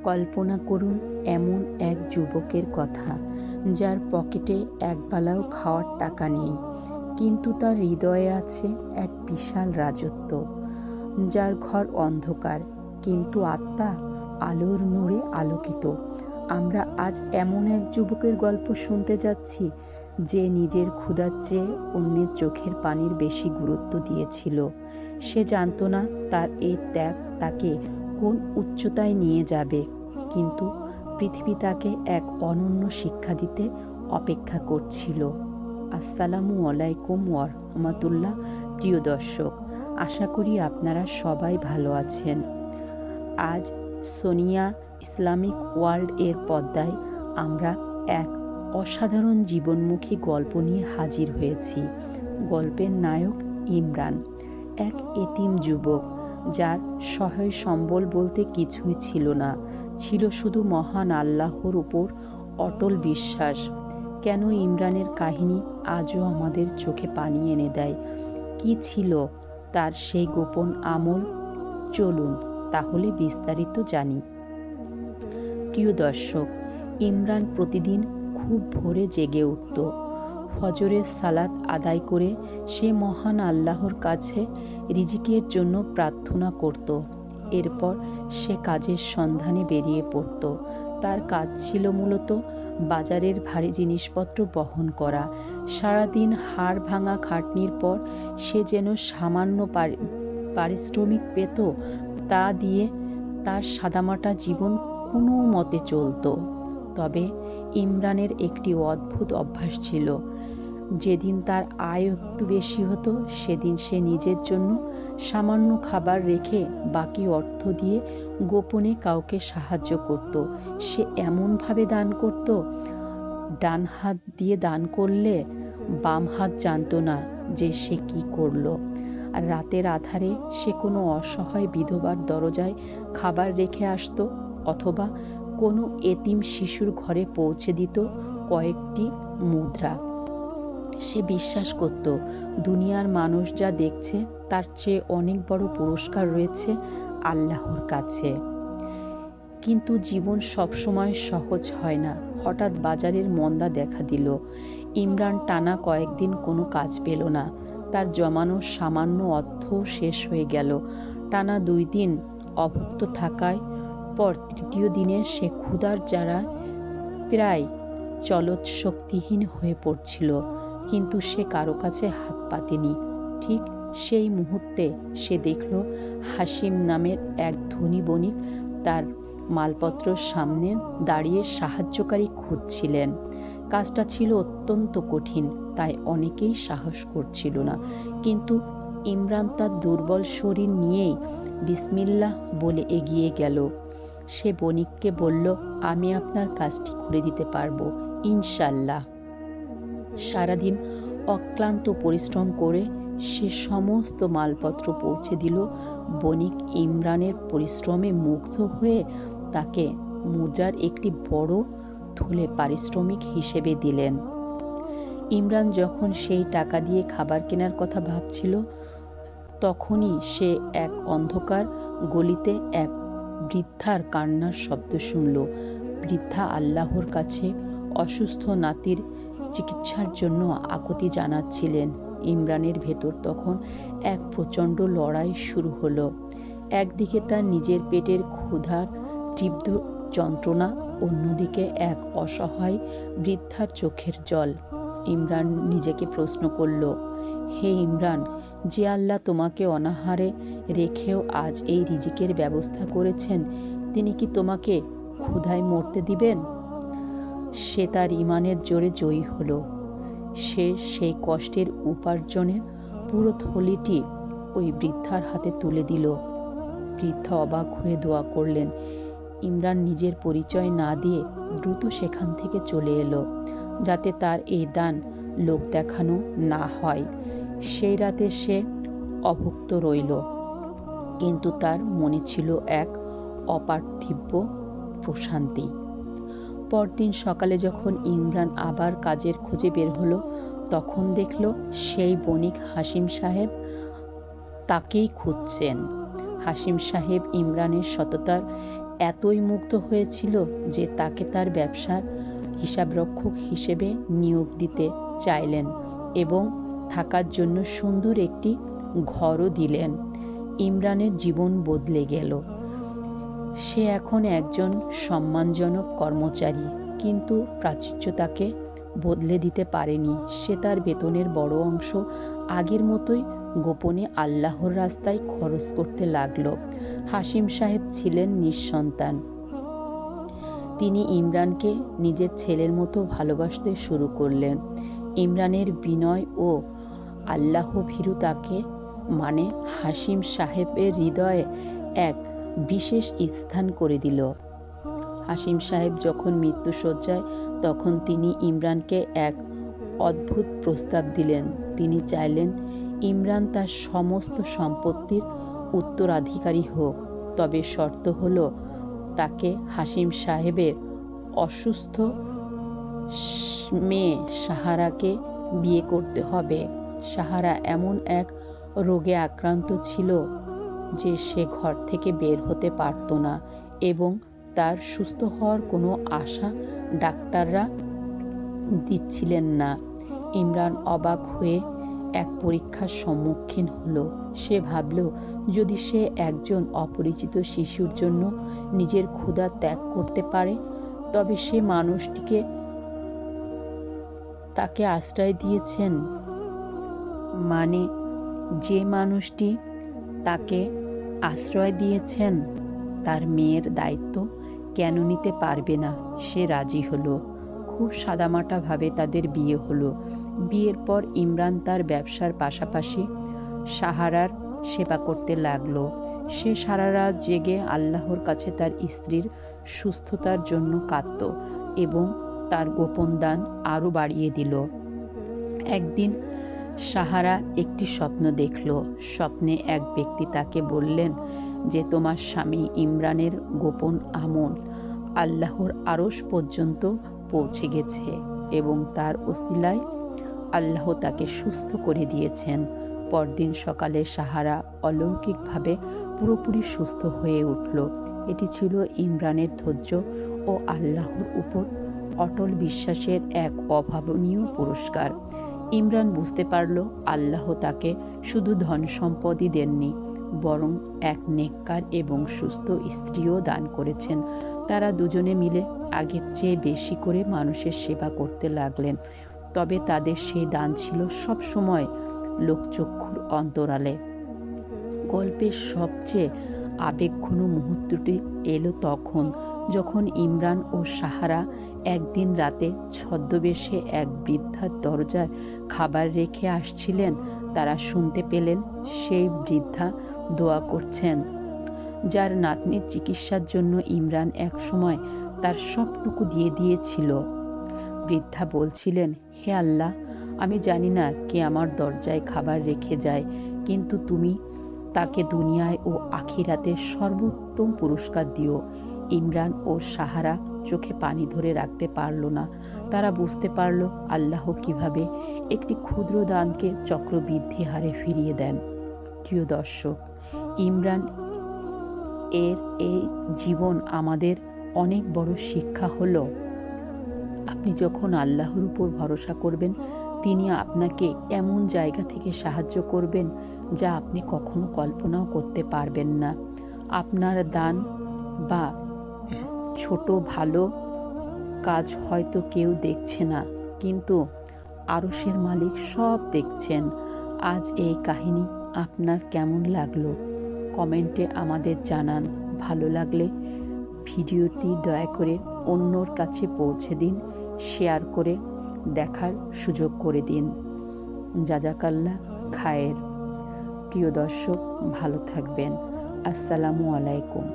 কল্পনা করুন এমন এক যুবকের কথা, যার পকেটে একবেলাও খাওয়ার টাকা নেই, কিন্তু তার হৃদয়ে আছে এক বিশাল রাজত্ব। যার ঘর অন্ধকার, কিন্তু আত্মা আলোর নূরে আলোকিত। আমরা আজ এমন এক যুবকের গল্প শুনতে যাচ্ছি, যে নিজের ক্ষুধার চেয়ে অন্যের চোখের পানির বেশি গুরুত্ব দিয়েছিল। সে জানত না তার এই ত্যাগ তাকে কোন উচ্চতায় নিয়ে যাবে, কিন্তু পৃথিবী তাকে এক অনন্য শিক্ষা দিতে অপেক্ষা করছিল। আসসালামু আলাইকুম ওয়ারহমাতুল্লাহ। প্রিয় দর্শক, আশা করি আপনারা সবাই ভালো আছেন। আজ সোনিয়া ইসলামিক ওয়ার্ল্ড এর পর্দায় আমরা এক অসাধারণ জীবনমুখী গল্প নিয়ে হাজির হয়েছি। গল্পের নায়ক ইমরান, এক এতিম যুবক, যার সহায় সম্বল বলতে কিছুই ছিল না, ছিল শুধু মহান আল্লাহর উপর অটল বিশ্বাস। কেন ইমরানের কাহিনী আজও আমাদের চোখে পানি এনে দেয়? কি ছিল তার সেই গোপন আমল? চলুন তাহলে বিস্তারিত জানি। প্রিয় দর্শক, ইমরান প্রতিদিন খুব ভোরে জেগে উঠত। ফজরের সালাত আদায় করে সে মহান আল্লাহর কাছে রিজিকের জন্য প্রার্থনা করত। এরপর সে কাজের সন্ধানে বেরিয়ে পড়ত। তার কাজ ছিল মূলত বাজারের ভারী জিনিসপত্র বহন করা। সারাদিন হাড় ভাঙা খাটনির পর সে যেন সামান্য পারিশ্রমিক পেত, তা দিয়ে তার সাদামাটা জীবন কোনো মতে চলত। তবে ইমরানের একটি অদ্ভুত অভ্যাস ছিল। যেদিন তার আয় একটু বেশি হতো, সেদিন সে নিজের জন্য সামান্য খাবার রেখে বাকি অর্থ দিয়ে গোপনে কাউকে সাহায্য করত। সে এমনভাবে দান করত, ডান হাত দিয়ে দান করলে বাম হাত জানত না যে সে কি করল। আর রাতের আধারে সে কোনো অসহায় বিধবার দরজায় খাবার রেখে আসতো, অথবা কোনো এতিম শিশুর ঘরে পৌঁছে দিত কয়েকটি মুদ্রা। সে বিশ্বাস করত দুনিয়ার মানুষ যা দেখছে তার চেয়ে অনেক বড় পুরস্কার রয়েছে আল্লাহর কাছে। কিন্তু জীবন সবসময় সহজ হয় না। হঠাৎ বাজারের মন্দা দেখা দিল। ইমরান টানা কয়েকদিন কোনো কাজ পেল না। তার জমানো সামান্য অর্থও শেষ হয়ে গেল। টানা 2 দিন অভুক্ত থাকায় পর তৃতীয় দিনে সে ক্ষুধার জ্বালায় প্রায় চলৎশক্তিহীন হয়ে পড়ছিল। কিন্তু সে কারো কাছে হাত পাতেনি। ঠিক সেই মুহূর্তে সে দেখল হাসিম নামের এক ধনী বণিক তার মালপত্রর সামনে দাঁড়িয়ে সাহায্যকারী খুঁজছিলেন। কাজটা ছিল অত্যন্ত কঠিন, তাই অনেকেই সাহস করছিল না। কিন্তু ইমরান তার দুর্বল শরীর নিয়েই বিসমিল্লাহ বলে এগিয়ে গেল। সে বণিককে বলল, আমি আপনার কাজটি করে দিতে পারবো, ইনশাল্লাহ। সারাদিন অক্লান্ত পরিশ্রম করে সে সমস্ত মালপত্র পৌঁছে দিল। বণিক ইমরানের পরিশ্রমে মুগ্ধ হয়ে তাকে মুদ্রার একটি বড় থলে পারিশ্রমিক হিসেবে দিলেন। ইমরান যখন সেই টাকা দিয়ে খাবার কেনার কথা ভাবছিল, তখনই সে এক অন্ধকার গলিতে এক বৃদ্ধার কান্নার শব্দ শুনল। বৃদ্ধা আল্লাহর কাছে অসুস্থ নাতির চিকিৎসার জন্য আকুতি জানাচ্ছিলেন। ইমরানের ভেতর তখন এক প্রচণ্ড লড়াই শুরু হলো। একদিকে তার নিজের পেটের ক্ষুধার তীব্র যন্ত্রণা, অন্যদিকে এক অসহায় বৃদ্ধার চোখের জল। ইমরান নিজেকে প্রশ্ন করল, হে ইমরান, যে আল্লাহ তোমাকে অনাহারে রেখেও আজ এই রিজিকের ব্যবস্থা করেছেন, তিনি কি তোমাকে ক্ষুধায় মরতে দিবেন? সে তার ঈমানের জোরে জয়ী হলো। সে সেই কষ্টের উপার্জনের পুরো থলিটি ওই বৃদ্ধার হাতে তুলে দিল। বৃদ্ধা অবাক হয়ে দোয়া করলেন। ইমরান নিজের পরিচয় না দিয়ে দ্রুত সেখান থেকে চলে এলো, যাতে তার এই দান লোক দেখানো না হয়। সেই রাতে সে অভুক্ত রইল, কিন্তু তার মনে ছিল এক অপার্থিব প্রশান্তি। পরদিন সকালে যখন ইমরান আবার কাজের খোঁজে বের হলো, তখন দেখল সেই বণিক হাসিম সাহেব তাকেই খুঁজছেন। হাসিম সাহেব ইমরানের সততার এতই মুগ্ধ হয়েছিল যে তাকে তার ব্যবসার হিসাবরক্ষক হিসেবে নিয়োগ দিতে চাইলেন এবং থাকার জন্য সুন্দর একটি ঘরও দিলেন। ইমরানের জীবন বদলে গেল। সে এখন একজন সম্মানজনক কর্মচারী, কিন্তু প্রাচুর্য তাকে বদলে দিতে পারেনি। সে তার বেতনের বড় অংশ আগের মতোই গোপনে আল্লাহর রাস্তায় খরচ করতে লাগল। হাসিম সাহেব ছিলেন নিঃসন্তান। তিনি ইমরানকে নিজের ছেলের মতো ভালোবাসতে শুরু করলেন। ইমরানের বিনয় ও আল্লাহ ভীরুতাকে মানে হাসিম সাহেবের হৃদয়ে এক বিশেষ স্থান করে দিল। হাসিম সাহেব যখন মৃত্যুশয্যায়, তখন তিনি ইমরানকে এক অদ্ভুত প্রস্তাব দিলেন। তিনি চাইলেন ইমরান তার সমস্ত সম্পত্তির উত্তরাধিকারী হোক, তবে শর্ত হলো তাকে হাসিম সাহেবের অসুস্থ মেয়ে সাহারাকে বিয়ে করতে হবে। সাহারা এমন এক রোগে আক্রান্ত ছিল যে সে ঘর থেকে বের হতে পারত না এবং তার সুস্থ হওয়ার কোনো আশা ডাক্তাররা দিচ্ছিলেন না। ইমরান অবাক হয়ে এক পরীক্ষার সম্মুখীন হলো। সে ভাবল, যদি সে একজন অপরিচিত শিশুর জন্য নিজের ক্ষুধা ত্যাগ করতে পারে, তবে সে মানুষটিকে তাকে আশ্রয় দিয়েছেন, মানে যে মানুষটি তাকে আশ্রয় দিয়েছেন তার মেয়ের দায়িত্ব কেন নিতে পারবে না? সে রাজি হলো। খুব সাদামাটাভাবে তাদের বিয়ে হলো। বিয়ের পর ইমরান তার ব্যবসার পাশাপাশি সাহারার সেবা করতে লাগলো। সে সারা রাত জেগে আল্লাহর কাছে তার স্ত্রীর সুস্থতার জন্য কাঁদত এবং তার গোপন দান আরও বাড়িয়ে দিল। একদিন সাহারা একটি স্বপ্ন দেখল। স্বপ্নে এক ব্যক্তি তাকে বললেন যে তোমার স্বামী ইমরানের গোপন আমল আল্লাহর আরশ পর্যন্ত পৌঁছে গেছে এবং তার ওসিলায় আল্লাহ তাকে সুস্থ করে দিয়েছেন। পরদিন সকালে সাহারা অলৌকিকভাবে পুরোপুরি সুস্থ হয়ে উঠল। এটি ছিল ইমরানের ধৈর্য ও আল্লাহর উপর অটল বিশ্বাসের এক অভাবনীয় পুরস্কার। ইমরান বুঝতে পারল, আল্লাহ তাকে শুধু ধন সম্পদই দেননি, বরং এক নেককার এবং সুস্থ স্ত্রীও দান করেছেন। তারা দুজনে মিলে আগের চেয়ে বেশি করে মানুষের সেবা করতে লাগলেন। তবে তাদের সেই দান ছিল সবসময় লোকচক্ষুর অন্তরালে। গল্পের সবচেয়ে আবেগঘন মুহূর্তটি এলো তখন, যখন ইমরান ও সাহারা একদিন রাতে ছদ্মবেশে এক বৃদ্ধার দরজায় খাবার রেখে আসছিলেন। তারা শুনতে পেলেন সেই বৃদ্ধা দোয়া করছেন, যার নাতনির চিকিৎসার জন্য ইমরান একসময় তার সবটুকু দিয়ে দিয়েছিল। বৃদ্ধা বলছিলেন, হে আল্লাহ, আমি জানি না কে আমার দরজায় খাবার রেখে যায়, কিন্তু তুমি তাকে দুনিয়ায় ও আখিরাতে সর্বোত্তম পুরস্কার দিও। ইমরান ও সাহারা চোখে পানি ধরে রাখতে পারল না। তারা বুঝতে পারল আল্লাহ কিভাবে একটি ক্ষুদ্র দানকে চক্রবৃদ্ধি হারে ফিরিয়ে দেন। প্রিয় দর্শক, ইমরান এর এই জীবন আমাদের অনেক বড় শিক্ষা হলো, আপনি যখন আল্লাহর উপর ভরসা করবেন, তিনি আপনাকে এমন জায়গা থেকে সাহায্য করবেন যা আপনি কখনো কল্পনাও করতে পারবেন না। আপনার দান বা ছোট ভালো কাজ হয়তো কেউ দেখছে না, কিন্তু আরশের মালিক সব দেখছেন। আজ এই কাহিনী আপনার কেমন লাগলো কমেন্টে আমাদের জানান। ভালো লাগলে ভিডিওটি দয়া করে অন্যর কাছে পৌঁছে দিন, শেয়ার করে দেখার সুযোগ করে দিন। জাজাকাল্লাহ খায়ের। প্রিয় দর্শক, ভালো থাকবেন। আসসালামু আলাইকুম।